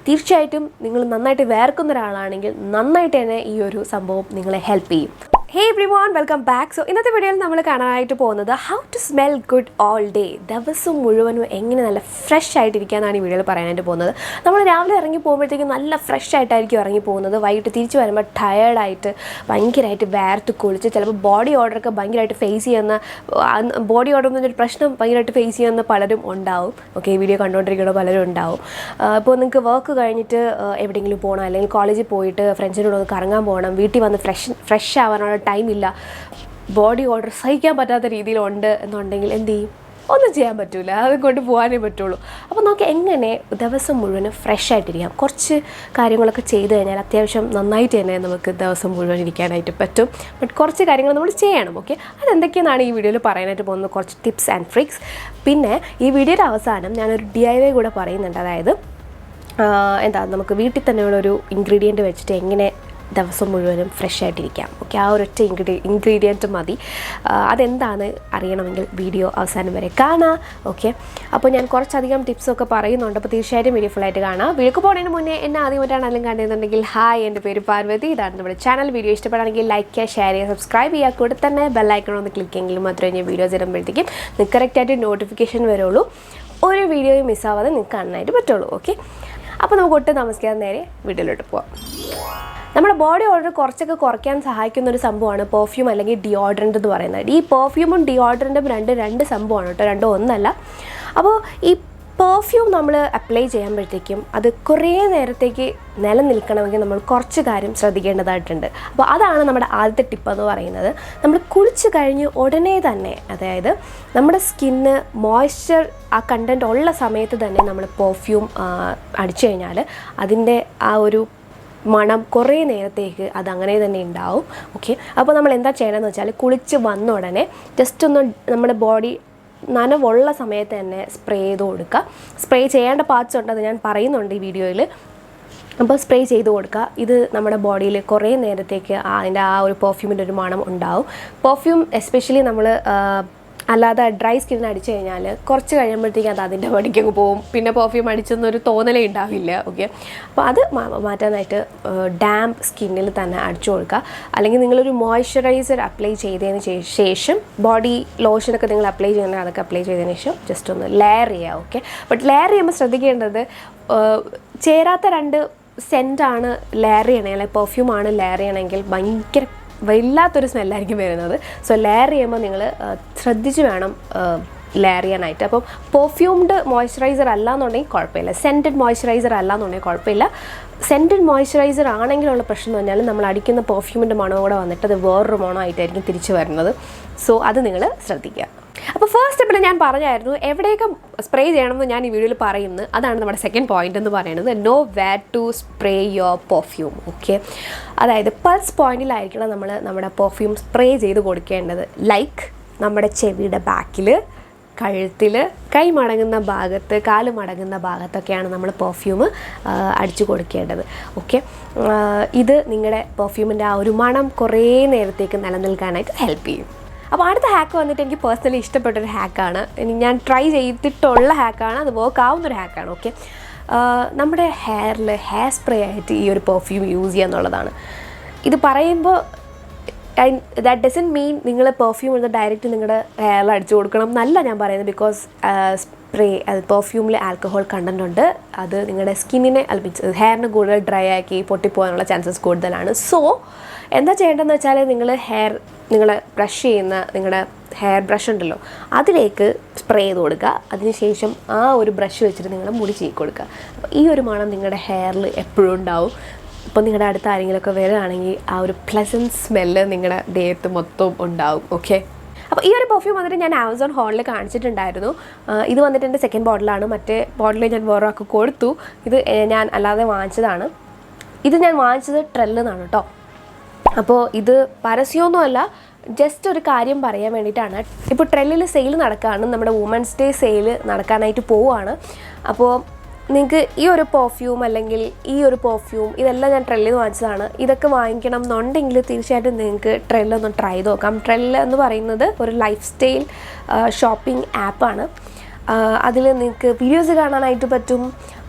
തീർച്ചയായിട്ടും നിങ്ങൾ നന്നായിട്ട് വേർക്കുന്ന ഒരാളാണെങ്കിൽ നന്നായിട്ട് തന്നെ ഈ ഒരു സംഭവം നിങ്ങളെ ഹെൽപ്പ് ചെയ്യും. Hey everyone, welcome back. So ഇന്നത്തെ വീഡിയോയിൽ നമ്മൾ കാണാനായിട്ട് പോകുന്നത് how to smell good all day. ദിവസം മുഴുവനും എങ്ങനെ നല്ല ഫ്രഷ് ആയിട്ടിരിക്കാനാണ് ഈ വീഡിയോയിൽ പറയാനായിട്ട് പോകുന്നത്. നമ്മൾ രാവിലെ ഇറങ്ങി പോകുമ്പോഴത്തേക്കും നല്ല ഫ്രഷ് ആയിട്ടായിരിക്കും ഇറങ്ങി പോകുന്നത്. വൈകിട്ട് തിരിച്ച് വരുമ്പോൾ ടയേർഡായിട്ട് ഭയങ്കരമായിട്ട് വേർത്ത് കുളിച്ച് ചിലപ്പോൾ ബോഡി ഓർഡറൊക്കെ ഭയങ്കരമായിട്ട് ഫേസ് ചെയ്യുന്ന ബോഡി ഓർഡർ എന്നൊരു പ്രശ്നം ഭയങ്കരമായിട്ട് ഫേസ് ചെയ്യുന്ന പലരും ഉണ്ടാവും. ഓക്കെ, ഈ വീഡിയോ കണ്ടുകൊണ്ടിരിക്കുന്ന പലരും ഉണ്ടാവും. ഇപ്പോൾ നിങ്ങൾക്ക് വർക്ക് കഴിഞ്ഞിട്ട് എവിടെയെങ്കിലും പോകണം, അല്ലെങ്കിൽ കോളേജിൽ പോയിട്ട് ഫ്രണ്ട്സിനോട് ഒന്ന് കറങ്ങാൻ പോകണം, വീട്ടിൽ വന്ന് ഫ്രഷ് ആവാനുള്ള ടൈമില്ല, ബോഡി ഓർഡർ സഹിക്കാൻ പറ്റാത്ത രീതിയിലുണ്ട് എന്നുണ്ടെങ്കിൽ എന്ത് ചെയ്യും? ഒന്നും ചെയ്യാൻ പറ്റില്ല, അതുകൊണ്ട് പോകാനേ പറ്റുള്ളൂ. അപ്പോൾ നമുക്ക് എങ്ങനെ ദിവസം മുഴുവൻ ഫ്രഷ് ആയിട്ടിരിക്കാം, കുറച്ച് കാര്യങ്ങളൊക്കെ ചെയ്ത് കഴിഞ്ഞാൽ അത്യാവശ്യം നന്നായിട്ട് തന്നെ നമുക്ക് ദിവസം മുഴുവൻ ഇരിക്കാനായിട്ട് പറ്റും. ബട്ട് കുറച്ച് കാര്യങ്ങൾ നമ്മൾ ചെയ്യണം. ഓക്കെ, അതെന്തൊക്കെയെന്നാണ് ഈ വീഡിയോയിൽ പറയാനായിട്ട് പോകുന്നത്, കുറച്ച് ടിപ്സ് ആൻഡ് ട്രിക്സ്. പിന്നെ ഈ വീഡിയോയുടെ അവസാനം ഞാനൊരു DIY കൂടെ പറയുന്നുണ്ട്. അതായത് നമുക്ക് വീട്ടിൽ തന്നെയുള്ള ഒരു ഇൻഗ്രീഡിയൻറ്റ് വെച്ചിട്ട് എങ്ങനെ ദിവസം മുഴുവനും ഫ്രഷ് ആയിട്ടിരിക്കാം. ഓക്കെ, ആ ഒരൊറ്റ ഇൻഗ്രീഡിയൻറ്റ് മതി. അതെന്താണ് അറിയണമെങ്കിൽ വീഡിയോ അവസാനം വരെ കാണാം. ഓക്കെ, അപ്പോൾ ഞാൻ കുറച്ചധികം ടിപ്സൊക്കെ പറയുന്നുണ്ട്, അപ്പോൾ തീർച്ചയായിട്ടും വീഡിയോ ഫുള്ളായിട്ട് കാണാം. വീഡിയോക്ക് പോകുന്നതിന് മുന്നേ എന്നെ ആദ്യമായിട്ടാണ് അല്ലെങ്കിൽ കണ്ടിരുന്നുണ്ടെങ്കിൽ ഹായ്, എൻ്റെ പേര് പാർവതി, ഇതാണ് നമ്മുടെ ചാനൽ. വീഡിയോ ഇഷ്ടപ്പെടുകയാണെങ്കിൽ ലൈക്ക് ചെയ്യുക, ഷെയർ ചെയ്യുക, സബ്സ്ക്രൈബ് ചെയ്യുക. കൂടെ തന്നെ ബെല്ലൈക്കൺ ഒന്ന് ക്ലിക്ക് ചെയ്യെങ്കിലും മാത്രമേ ഞാൻ വീഡിയോസ് ഇടുമ്പോഴത്തേക്കും നിങ്ങൾക്ക് കറക്റ്റായിട്ട് നോട്ടിഫിക്കേഷൻ വരുള്ളൂ. ഒരു വീഡിയോയും മിസ്സാവാതെ നിങ്ങൾക്ക് കാണാനായിട്ട് പറ്റുള്ളൂ. ഓക്കെ, അപ്പോൾ നമുക്ക് ഒട്ടും താമസിക്കാതെ നേരെ വീഡിയോയിലോട്ട് പോവാം. നമ്മുടെ ബോഡി ഓർഡർ കുറച്ചൊക്കെ കുറയ്ക്കാൻ സഹായിക്കുന്ന ഒരു സംഭവമാണ് പെർഫ്യൂം അല്ലെങ്കിൽ ഡിയോഡ്രൻ്റ് എന്ന് പറയുന്നത്. ഈ പെർഫ്യൂമും ഡിയോഡ്രൻറ്റും രണ്ട് സംഭവമാണ് കേട്ടോ, രണ്ടും ഒന്നല്ല. അപ്പോൾ ഈ പെർഫ്യൂം നമ്മൾ അപ്ലൈ ചെയ്യുമ്പോഴത്തേക്കും അത് കുറേ നേരത്തേക്ക് നിലനിൽക്കണമെങ്കിൽ നമ്മൾ കുറച്ച് കാര്യം ശ്രദ്ധിക്കേണ്ടതായിട്ടുണ്ട്. അപ്പോൾ അതാണ് നമ്മുടെ ആദ്യത്തെ ടിപ്പ് എന്ന് പറയുന്നത്. നമ്മൾ കുളിച്ച് കഴിഞ്ഞ് ഉടനെ തന്നെ, അതായത് നമ്മുടെ സ്കിന്ന് മോയ്സ്ചർ ആ കണ്ടൻറ്റ് ഉള്ള സമയത്ത് തന്നെ നമ്മൾ പെർഫ്യൂം അടിച്ചു കഴിഞ്ഞാൽ അതിൻ്റെ ആ ഒരു മണം കുറേ നേരത്തേക്ക് അതങ്ങനെ തന്നെ ഉണ്ടാവും. ഓക്കെ, അപ്പോൾ നമ്മൾ എന്താ ചെയ്യണമെന്ന് വെച്ചാൽ കുളിച്ച് വന്ന ഉടനെ ജസ്റ്റ് ഒന്ന് നമ്മുടെ ബോഡി നനവുള്ള സമയത്ത് തന്നെ സ്പ്രേ ചെയ്ത് കൊടുക്കുക. സ്പ്രേ ചെയ്യേണ്ട പാർട്സ് ഉണ്ട്, അത് ഞാൻ പറയുന്നുണ്ട് ഈ വീഡിയോയിൽ. അപ്പോൾ സ്പ്രേ ചെയ്ത് കൊടുക്കുക. ഇത് നമ്മുടെ ബോഡിയിൽ കുറേ നേരത്തേക്ക് അതിൻ്റെ ആ ഒരു പെർഫ്യൂമിൻ്റെ ഒരു മണം ഉണ്ടാവും. പെർഫ്യൂം എസ്പെഷ്യലി നമ്മൾ അല്ലാതെ ഡ്രൈ സ്കിന്നിന് അടിച്ചു കഴിഞ്ഞാൽ കുറച്ച് കഴിയുമ്പോഴത്തേക്കും അത് അതിൻ്റെ പടിക്കങ്ങ് പോകും. പിന്നെ പെർഫ്യൂം അടിച്ചെന്നൊരു തോന്നലേ ഉണ്ടാവില്ല. ഓക്കെ, അപ്പോൾ അത് മാറ്റാനായിട്ട് ഡാംപ് സ്കിന്നിൽ തന്നെ അടിച്ചു കൊടുക്കുക. അല്ലെങ്കിൽ നിങ്ങളൊരു മോയ്സ്ചറൈസർ അപ്ലൈ ചെയ്തതിന് ശേഷം ബോഡി ലോഷനൊക്കെ നിങ്ങൾ അപ്ലൈ ചെയ്യണമെങ്കിൽ അതൊക്കെ അപ്ലൈ ചെയ്തതിന് ശേഷം ജസ്റ്റ് ഒന്ന് ലെയർ ചെയ്യുക. ഓക്കെ, ബട്ട് ലെയർ ചെയ്യുമ്പോൾ ശ്രദ്ധിക്കേണ്ടത് ചേരാത്ത രണ്ട് സെൻറ്റാണ് ലെയർ ചെയ്യണേ, അല്ലെങ്കിൽ പെർഫ്യൂമാണ് ലെയർ ചെയ്യണമെങ്കിൽ ഭയങ്കര വല്ലാത്തൊരു സ്മെല്ലായിരിക്കും വരുന്നത്. സോ ലെയർ ചെയ്യുമ്പോൾ നിങ്ങൾ ശ്രദ്ധിച്ച് വേണം ലെയർ ചെയ്യാനായിട്ട്. അപ്പം പെർഫ്യൂംഡ് മോയ്സ്ചറൈസർ അല്ല എന്നുണ്ടെങ്കിൽ കുഴപ്പമില്ല, സെൻറ്റഡ് മോയ്സ്ചറൈസർ അല്ല എന്നുണ്ടെങ്കിൽ കുഴപ്പമില്ല. സെൻറ്റഡ് മോയ്സ്ചറൈസർ ആണെങ്കിലുള്ള പ്രശ്നം എന്ന് പറഞ്ഞാൽ നമ്മൾ അടിക്കുന്ന പെർഫ്യൂമിൻ്റെ മണം കൂടെ വന്നിട്ട് അത് വേറൊരു മണമായിട്ടായിരിക്കും തിരിച്ചു വരുന്നത്. സോ അത് നിങ്ങൾ ശ്രദ്ധിക്കുക. അപ്പോൾ ഫസ്റ്റ് സ്റ്റെപ്പിൽ ഞാൻ പറഞ്ഞായിരുന്നു എവിടെയൊക്കെ സ്പ്രേ ചെയ്യണമെന്ന് ഞാൻ ഈ വീഡിയോയിൽ പറയുന്നത്. അതാണ് നമ്മുടെ സെക്കൻഡ് പോയിന്റ് എന്ന് പറയുന്നത്, know where to spray your perfume. Okay, അതായത് പൾസ് പോയിന്റിലായിരിക്കണം നമ്മൾ നമ്മുടെ പെർഫ്യൂം സ്പ്രേ ചെയ്ത് കൊടുക്കേണ്ടത്. ലൈക്ക് നമ്മുടെ ചെവിയുടെ ബാക്കിൽ, കഴുത്തിൽ, കൈ മടങ്ങുന്ന ഭാഗത്ത്, കാല് മടങ്ങുന്ന ഭാഗത്തൊക്കെയാണ് നമ്മൾ പെർഫ്യൂം അടിച്ചു കൊടുക്കേണ്ടത്. ഓക്കെ, ഇത് നിങ്ങളുടെ പെർഫ്യൂമിൻ്റെ ആ ഒരു മണം കുറേ നേരത്തേക്ക് നിലനിൽക്കാനായിട്ട് ഹെൽപ്പ് ചെയ്യും. അപ്പോൾ അടുത്ത ഹാക്ക് വന്നിട്ട് എനിക്ക് പേഴ്സണലി ഇഷ്ടപ്പെട്ടൊരു ഹാക്കാണ്. ഞാൻ ട്രൈ ചെയ്തിട്ടുള്ള ഹാക്കാണ്, അത് വർക്ക് ആവുന്നൊരു ഹാക്കാണ്. ഓക്കെ, നമ്മുടെ ഹെയറിൽ ഹെയർ സ്പ്രേ ആയിട്ട് ഈ ഒരു പെർഫ്യൂം യൂസ് ചെയ്യുക എന്നുള്ളതാണ്. ഇത് പറയുമ്പോൾ ദാറ്റ് ഡസൻറ്റ് മീൻ നിങ്ങൾ പെർഫ്യൂം എടുത്ത് ഡയറക്റ്റ് നിങ്ങളുടെ ഹെയറിൽ അടിച്ചു കൊടുക്കണം എന്നല്ല ഞാൻ പറയുന്നത്. ബിക്കോസ് സ്പ്രേ അത് പെർഫ്യൂമിൽ ആൽക്കഹോൾ കണ്ടൻ്റ് ഉണ്ട്. അത് നിങ്ങളുടെ സ്കിന്നിനെ ഹെയറിന് കൂടുതൽ ഡ്രൈ ആക്കി പൊട്ടിപ്പോകാനുള്ള ചാൻസസ് കൂടുതലാണ്. സോ എന്താ ചെയ്യേണ്ടതെന്ന് വെച്ചാൽ നിങ്ങൾ ബ്രഷ് ചെയ്യുന്ന നിങ്ങളുടെ ഹെയർ ബ്രഷ് ഉണ്ടല്ലോ, അതിലേക്ക് സ്പ്രേ ചെയ്ത് കൊടുക്കുക. അതിനുശേഷം ആ ഒരു ബ്രഷ് വെച്ചിട്ട് നിങ്ങൾ മുടി ചീക്കി കൊടുക്കുക. അപ്പോൾ ഈ ഒരു മണം നിങ്ങളുടെ ഹെയറിൽ എപ്പോഴും ഉണ്ടാവും. ഇപ്പോൾ നിങ്ങളുടെ അടുത്ത് ആരെങ്കിലുമൊക്കെ വരികയാണെങ്കിൽ ആ ഒരു പ്ലസൻറ്റ് സ്മെല്ല് നിങ്ങളുടെ ദേഹത്ത് മൊത്തം ഉണ്ടാവും. ഓക്കെ, അപ്പോൾ ഈ ഒരു പെർഫ്യൂം വന്നിട്ട് ഞാൻ ആമസോൺ ഹോളിൽ കാണിച്ചിട്ടുണ്ടായിരുന്നു. ഇത് വന്നിട്ട് എൻ്റെ സെക്കൻഡ് ബോട്ടിലാണ്. മറ്റേ ബോട്ടിൽ ഞാൻ വേറെ ആൾക്ക് കൊടുത്തു. ഇത് ഞാൻ അല്ലാതെ വാങ്ങിച്ചതാണ്. ഇത് ഞാൻ വാങ്ങിച്ചത് ട്രെല്ലിൽ നിന്നാണ് കേട്ടോ. അപ്പോൾ ഇത് പരസ്യമൊന്നുമല്ല, ജസ്റ്റ് ഒരു കാര്യം പറയാൻ വേണ്ടിയിട്ടാണ്. ഇപ്പോൾ ട്രെല്ലിൽ സെയിൽ നടക്കുകയാണ്, നമ്മുടെ വുമൻസ് ഡേ സെയിൽ നടക്കാനായിട്ട് പോവുകയാണ്. അപ്പോൾ നിങ്ങൾക്ക് ഈ ഒരു പെർഫ്യൂം അല്ലെങ്കിൽ ഈ ഒരു പെർഫ്യൂം ഇതെല്ലാം ഞാൻ ട്രെല്ലിൽ നിന്ന് വാങ്ങിച്ചതാണ്. ഇതൊക്കെ വാങ്ങിക്കണം എന്നുണ്ടെങ്കിൽ തീർച്ചയായിട്ടും നിങ്ങൾക്ക് ട്രെല്ലൊന്ന് ട്രൈ ചെയ്ത് നോക്കാം. ട്രെല്ല് എന്ന് പറയുന്നത് ഒരു ലൈഫ് സ്റ്റൈൽ ഷോപ്പിംഗ് ആപ്പാണ്. അതിൽ നിങ്ങൾക്ക് വീഡിയോസ് കാണാനായിട്ട് പറ്റും.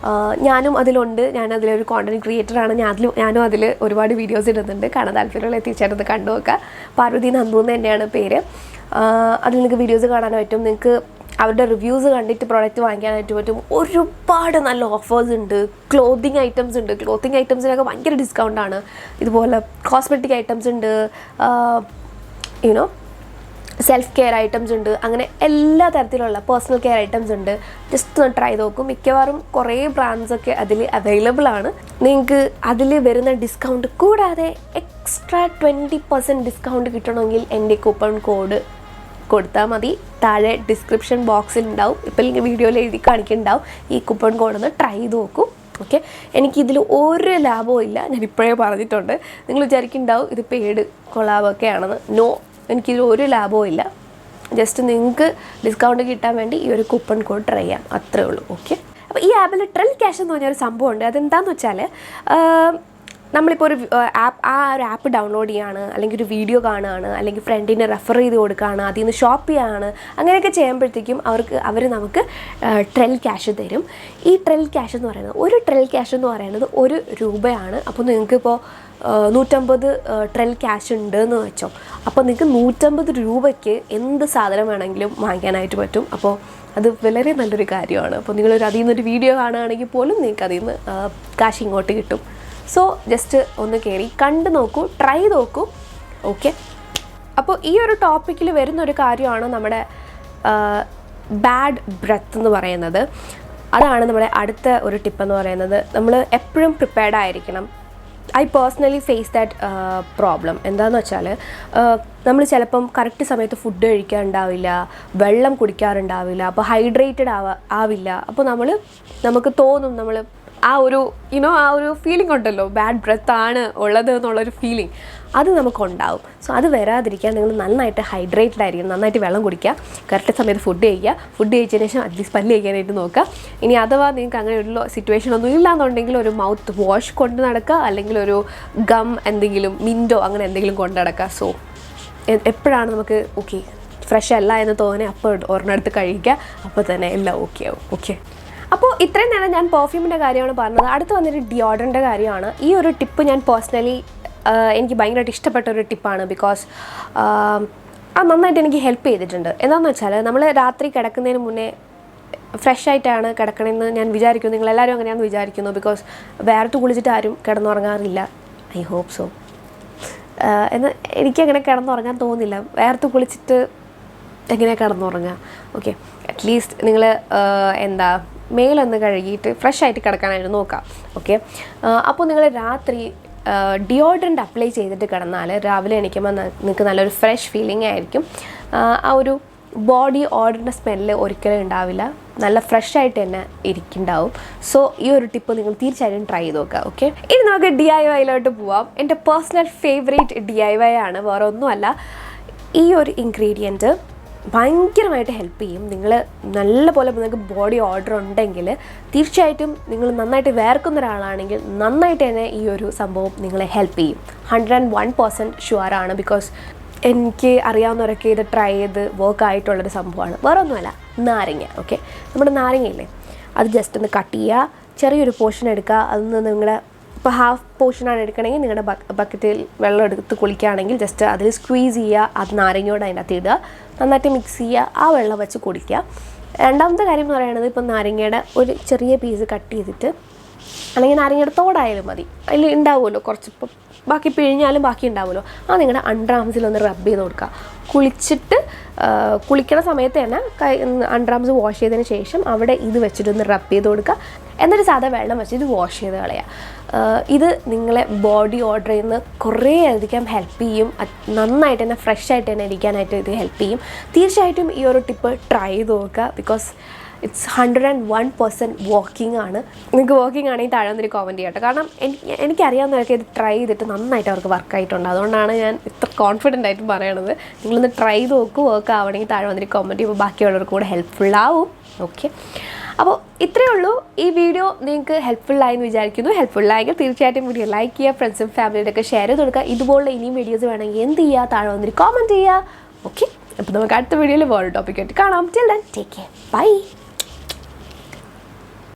ഞാനും അതിലുണ്ട്. ഞാനതിലൊരു കോണ്ടൻറ്റ് ക്രിയേറ്ററാണ്. ഞാനും അതിൽ ഒരുപാട് വീഡിയോസ് ഇടുന്നുണ്ട്. കാണാൻ താല്പര്യമുള്ള തീർച്ചയായിട്ടും അത് കണ്ടു നോക്കുക. പാർവതി നന്ദു എന്ന് തന്നെയാണ് പേര്. അതിൽ നിങ്ങൾക്ക് വീഡിയോസ് കാണാൻ പറ്റും. നിങ്ങൾക്ക് അവരുടെ റിവ്യൂസ് കണ്ടിട്ട് പ്രോഡക്റ്റ് വാങ്ങിക്കാനായിട്ട് പറ്റും. ഒരുപാട് നല്ല ഓഫേഴ്സ് ഉണ്ട്. ക്ലോത്തിങ് ഐറ്റംസ് ഉണ്ട്. ക്ലോത്തിങ് ഐറ്റംസിനൊക്കെ ഭയങ്കര ഡിസ്കൗണ്ടാണ്. ഇതുപോലെ കോസ്മെറ്റിക് ഐറ്റംസ് ഉണ്ട്, യുനോ സെൽഫ് കെയർ ഐറ്റംസ് ഉണ്ട്. അങ്ങനെ എല്ലാ തരത്തിലുള്ള പേഴ്സണൽ കെയർ ഐറ്റംസ് ഉണ്ട്. ജസ്റ്റ് ഒന്ന് ട്രൈ നോക്കും. മിക്കവാറും കുറേ ബ്രാൻഡ്സൊക്കെ അതിൽ അവൈലബിൾ ആണ്. നിങ്ങൾക്ക് അതിൽ വരുന്ന ഡിസ്കൗണ്ട് കൂടാതെ എക്സ്ട്രാ 20% ഡിസ്കൗണ്ട് കിട്ടണമെങ്കിൽ എൻ്റെ കൂപ്പൺ കോഡ് കൊടുത്താൽ മതി. താഴെ ഡിസ്ക്രിപ്ഷൻ ബോക്സിൽ ഉണ്ടാവും. ഇപ്പോൾ ഇല്ലെങ്കിൽ വീഡിയോയിൽ എഴുതി കാണിക്കുന്നുണ്ടാവും. ഈ കൂപ്പൺ കോഡൊന്ന് ട്രൈ ചെയ്ത് നോക്കും. ഓക്കെ, എനിക്കിതിൽ ഒരു ലാഭവും ഇല്ല. ഞാൻ ഇപ്പോഴേ പറഞ്ഞിട്ടുണ്ട്. നിങ്ങൾ വിചാരിക്കുന്നുണ്ടാവും ഇത് പെയ്ഡ് കൊളാബൊക്കെ ആണെന്ന്. നോ, എനിക്കിതിൽ ഒരു ലാഭവും ഇല്ല. ജസ്റ്റ് നിങ്ങൾക്ക് ഡിസ്കൗണ്ട് കിട്ടാൻ വേണ്ടി ഈ ഒരു കൂപ്പൺ കോഡ് ട്രൈ ചെയ്യാം, അത്രേ ഉള്ളൂ. ഓക്കെ, അപ്പോൾ ഈ ആപ്പിൽ ട്രെൽ ക്യാഷ് എന്ന് പറഞ്ഞൊരു സംഭവമുണ്ട്. അതെന്താണെന്ന് വെച്ചാൽ നമ്മളിപ്പോൾ ഒരു ഒരു ആപ്പ് ഡൗൺലോഡ് ചെയ്യുകയാണ്, അല്ലെങ്കിൽ ഒരു വീഡിയോ കാണുകയാണ്, അല്ലെങ്കിൽ ഫ്രണ്ടിനെ റെഫർ ചെയ്ത് കൊടുക്കുകയാണ്, അതിൽ നിന്ന് ഷോപ്പ് ചെയ്യുകയാണ്, അങ്ങനെയൊക്കെ ചെയ്യുമ്പോഴത്തേക്കും അവർ നമുക്ക് ട്രെൽ ക്യാഷ് തരും. ഈ ട്രെൽ ക്യാഷ് എന്ന് പറയുന്നത് ഒരു ട്രെൽ ക്യാഷ് എന്ന് പറയുന്നത് 1 രൂപയാണ്. അപ്പോൾ നിങ്ങൾക്കിപ്പോൾ 150 ട്രെൽ ക്യാഷ് ഉണ്ട് എന്ന് വെച്ചോ. അപ്പോൾ നിങ്ങൾക്ക് 150 രൂപയ്ക്ക് എന്ത് സാധനം വേണമെങ്കിലും വാങ്ങിക്കാനായിട്ട് പറ്റും. അപ്പോൾ അത് വളരെ നല്ലൊരു കാര്യമാണ്. അപ്പോൾ നിങ്ങളൊരു അതിൽ നിന്നൊരു വീഡിയോ കാണുകയാണെങ്കിൽ പോലും നിങ്ങൾക്ക് അതിൽ നിന്ന് കാശ് ഇങ്ങോട്ട് കിട്ടും. സോ ജസ്റ്റ് ഒന്ന് കയറി കണ്ടു നോക്കൂ, ട്രൈ നോക്കൂ. ഓക്കെ, അപ്പോൾ ഈ ഒരു ടോപ്പിക്കിൽ വരുന്നൊരു കാര്യമാണ് നമ്മുടെ ബാഡ് ബ്രെത്ത് എന്ന് പറയുന്നത്. അതാണ് നമ്മുടെ അടുത്ത ഒരു ടിപ്പെന്ന് പറയുന്നത്. നമ്മൾ എപ്പോഴും പ്രിപ്പയർഡ് ആയിരിക്കണം. I personally face that problem. എന്താണെന്ന് വെച്ചാൽ നമ്മൾ ചിലപ്പം കറക്റ്റ് സമയത്ത് ഫുഡ് കഴിക്കാറുണ്ടാവില്ല, വെള്ളം കുടിക്കാറുണ്ടാവില്ല, അപ്പോൾ ഹൈഡ്രേറ്റഡ് ആവില്ല. അപ്പോൾ നമുക്ക് തോന്നും നമ്മൾ ആ ഒരു ഫീലിംഗ് ഉണ്ടല്ലോ, ബാഡ് ബ്രെത്ത് ആണ് ഉള്ളത് എന്നുള്ളൊരു ഫീലിംഗ് അത് നമുക്കുണ്ടാവും. സോ അത് വരാതിരിക്കാൻ നിങ്ങൾ നന്നായിട്ട് ഹൈഡ്രേറ്റഡ് ആയിരിക്കും. നന്നായിട്ട് വെള്ളം കുടിക്കുക, കറക്റ്റ് സമയത്ത് ഫുഡ് കഴിക്കുക. ഫുഡ് കഴിച്ചതിന് ശേഷം അറ്റ്ലീസ്റ്റ് പല്ല് കഴിക്കാനായിട്ട് നോക്കുക. ഇനി അഥവാ നിങ്ങൾക്ക് അങ്ങനെ ഒരു സിറ്റുവേഷൻ ഒന്നും ഇല്ലാന്നുണ്ടെങ്കിൽ ഒരു മൗത്ത് വാഷ് കൊണ്ട് നടക്കുക, അല്ലെങ്കിൽ ഒരു ഗം എന്തെങ്കിലും മിൻറ്റോ അങ്ങനെ എന്തെങ്കിലും കൊണ്ട് നടക്കുക. സോ എപ്പോഴാണ് നമുക്ക് ഓക്കെ ഫ്രഷ് അല്ല എന്ന് തോന്നുന്നത് അപ്പോൾ ഒരെണ്ണെടുത്ത് കഴിക്കുക, അപ്പോൾ തന്നെ എല്ലാം ഓക്കെ ആവും. ഓക്കെ, അപ്പോൾ ഇത്രയും നേരം ഞാൻ പെർഫ്യൂമിൻ്റെ കാര്യമാണ് പറഞ്ഞത്. അടുത്ത് വന്നൊരു ഡിയോഡ്രൻ്റെ കാര്യമാണ്. ഈ ഒരു ടിപ്പ് ഞാൻ പേഴ്സണലി എനിക്ക് ഭയങ്കരമായിട്ട് ഇഷ്ടപ്പെട്ട ഒരു ടിപ്പാണ്. ബിക്കോസ് അത് നന്നായിട്ട് എനിക്ക് ഹെൽപ്പ് ചെയ്തിട്ടുണ്ട്. എന്താണെന്ന് വെച്ചാൽ നമ്മൾ രാത്രി കിടക്കുന്നതിന് മുന്നേ ഫ്രഷ് ആയിട്ടാണ് കിടക്കണമെന്ന് ഞാൻ വിചാരിക്കുന്നു. നിങ്ങളെല്ലാവരും അങ്ങനെയാണെന്ന് വിചാരിക്കുന്നു. ബിക്കോസ് വേർത്ത് കുളിച്ചിട്ട് ആരും കിടന്നുറങ്ങാറില്ല. I hope so. എന്നാൽ എനിക്കങ്ങനെ കിടന്നുറങ്ങാൻ തോന്നുന്നില്ല. വേർത്ത് കുളിച്ചിട്ട് എങ്ങനെയാണ് കിടന്നുറങ്ങുക? ഓക്കെ, അറ്റ്ലീസ്റ്റ് നിങ്ങൾ മേലൊന്ന് കഴുകിയിട്ട് ഫ്രഷ് ആയിട്ട് കിടക്കാനായിട്ട് നോക്കാം. ഓക്കെ, അപ്പോൾ നിങ്ങൾ രാത്രി ഡിയോഡ്രൻ്റ് അപ്ലൈ ചെയ്തിട്ട് കിടന്നാൽ രാവിലെ എണീക്കുമ്പോൾ നിങ്ങൾക്ക് നല്ലൊരു ഫ്രഷ് ഫീലിംഗ് ആയിരിക്കും. ആ ഒരു ബോഡി ഓഡറിൻ്റെ സ്മെല്ല് ഒരിക്കലും ഉണ്ടാവില്ല. നല്ല ഫ്രഷ് ആയിട്ട് തന്നെ ഇരിക്കുന്നുണ്ടാവും. സോ ഈ ഒരു ടിപ്പ് നിങ്ങൾ തീർച്ചയായിട്ടും ട്രൈ ചെയ്ത് നോക്കുക. ഓക്കെ, ഇനി നമുക്ക് DIYയിലോട്ട് പോവാം. എൻ്റെ പേഴ്സണൽ ഫേവറേറ്റ് DIY ആണ്, വേറെ ഒന്നുമല്ല. ഈ ഒരു ഇൻഗ്രീഡിയൻറ്റ് ഭയങ്കരമായിട്ട് ഹെൽപ്പ് ചെയ്യും. നിങ്ങൾ നല്ലപോലെ നിങ്ങൾക്ക് ബോഡി ഓർഡർ ഉണ്ടെങ്കിൽ തീർച്ചയായിട്ടും നിങ്ങൾ നന്നായിട്ട് വേർക്കുന്ന ഒരാളാണെങ്കിൽ നന്നായിട്ട് തന്നെ ഈ ഒരു സംഭവം നിങ്ങളെ ഹെൽപ്പ് ചെയ്യും. 101% ഷുവറാണ്. ബിക്കോസ് എനിക്ക് അറിയാവുന്നവരൊക്കെ ഇത് ട്രൈ ചെയ്ത് വർക്ക് ആയിട്ടുള്ളൊരു സംഭവമാണ്. വേറെ ഒന്നുമല്ല, നാരങ്ങ. ഓക്കെ, നമ്മുടെ നാരങ്ങയില്ലേ, അത് ജസ്റ്റ് ഒന്ന് കട്ട് ചെയ്യുക, ചെറിയൊരു പോർഷൻ എടുക്കുക. അതൊന്ന് നിങ്ങളുടെ ഇപ്പോൾ ഹാഫ് പോർഷനാണ് എടുക്കണമെങ്കിൽ നിങ്ങളുടെ ബക്കറ്റിൽ വെള്ളം എടുത്ത് കുളിക്കുകയാണെങ്കിൽ ജസ്റ്റ് അതിൽ സ്ക്വീസ് ചെയ്യുക, അത് നാരങ്ങയോട് അതിൻ്റെ അകത്ത് ഇടുക, നന്നായിട്ട് മിക്സ് ചെയ്യുക, ആ വെള്ളം വെച്ച് കുടിക്കുക. രണ്ടാമത്തെ കാര്യം എന്ന് പറയുന്നത്, ഇപ്പോൾ നാരങ്ങയുടെ ഒരു ചെറിയ പീസ് കട്ട് ചെയ്തിട്ട്, അല്ലെങ്കിൽ നാരങ്ങയുടെ തോടായാലും മതി, അതിൽ ഉണ്ടാവുമല്ലോ കുറച്ച്, ഇപ്പോൾ ബാക്കി പിഴിഞ്ഞാലും ബാക്കി ഉണ്ടാവുമല്ലോ, ആ നിങ്ങളുടെ അണ്ടർ ആംസിലൊന്ന് റബ്ബ് ചെയ്ത് കൊടുക്കുക. കുളിക്കണ സമയത്ത് തന്നെ അണ്ടർ ആംസ് വാഷ് ചെയ്തതിന് ശേഷം അവിടെ ഇത് വെച്ചിട്ടൊന്ന് റബ്ബ് ചെയ്ത് കൊടുക്കുക. എന്നിട്ട് സാധാ വെള്ളം വെച്ചിട്ട് വാഷ് ചെയ്ത് കളയുക. ഇത് നിങ്ങളെ ബോഡി ഓർഡർ ചെയ്യുന്ന കുറേ അധികം ഹെൽപ്പ് ചെയ്യും. നന്നായിട്ട് തന്നെ ഫ്രഷ് ആയിട്ട് തന്നെ ഇരിക്കാനായിട്ട് ഇത് ഹെൽപ്പ് ചെയ്യും. തീർച്ചയായിട്ടും ഈ ഒരു ടിപ്പ് ട്രൈ ചെയ്ത് നോക്കുക. ബിക്കോസ് ഇറ്റ്സ് 101% വർക്കിംഗ് ആണ്. നിങ്ങൾക്ക് വർക്കിംഗ് ആണെങ്കിൽ താഴെ വന്നൊരു കമൻറ്റ് ചെയ്യട്ടെ. കാരണം എനിക്കറിയാവുന്നവരൊക്കെ ഇത് ട്രൈ ചെയ്തിട്ട് നന്നായിട്ട് അവർക്ക് വർക്കായിട്ടുണ്ട്. അതുകൊണ്ടാണ് ഞാൻ ഇത്ര കോൺഫിഡൻ്റ് ആയിട്ട് പറയണത്. നിങ്ങളൊന്ന് ട്രൈ ചെയ്ത് നോക്കൂ. വർക്ക് ആവണമെങ്കിൽ താഴെ വന്നൊരു കമൻറ്റ് ചെയ്യുമ്പോൾ ബാക്കിയുള്ളവർക്ക് കൂടെ ഹെൽപ്ഫുള്ളാവും. ഓക്കെ, അപ്പോൾ ഇത്രയേ ഉള്ളൂ. ഈ വീഡിയോ നിങ്ങൾക്ക് ഹെൽപ്ഫുള്ളായെന്ന് വിചാരിക്കുന്നു. ഹെൽപ്ഫുള്ളായെങ്കിൽ തീർച്ചയായിട്ടും വീഡിയോ ലൈക്ക് ചെയ്യുക, ഫ്രണ്ട്സും ഫാമിലിയുടെയൊക്കെ ഷെയർ ചെയ്ത് കൊടുക്കുക. ഇതുപോലുള്ള ഇനിയും വീഡിയോസ് വേണമെങ്കിൽ എന്ത് ചെയ്യുക, താഴെ വന്നൊരു കമൻറ്റ് ചെയ്യുക. ഓക്കെ, അപ്പോൾ നമുക്ക് അടുത്ത വീഡിയോയിൽ വേറെ ടോപ്പിക്കായിട്ട് കാണാം. Till then take care, by.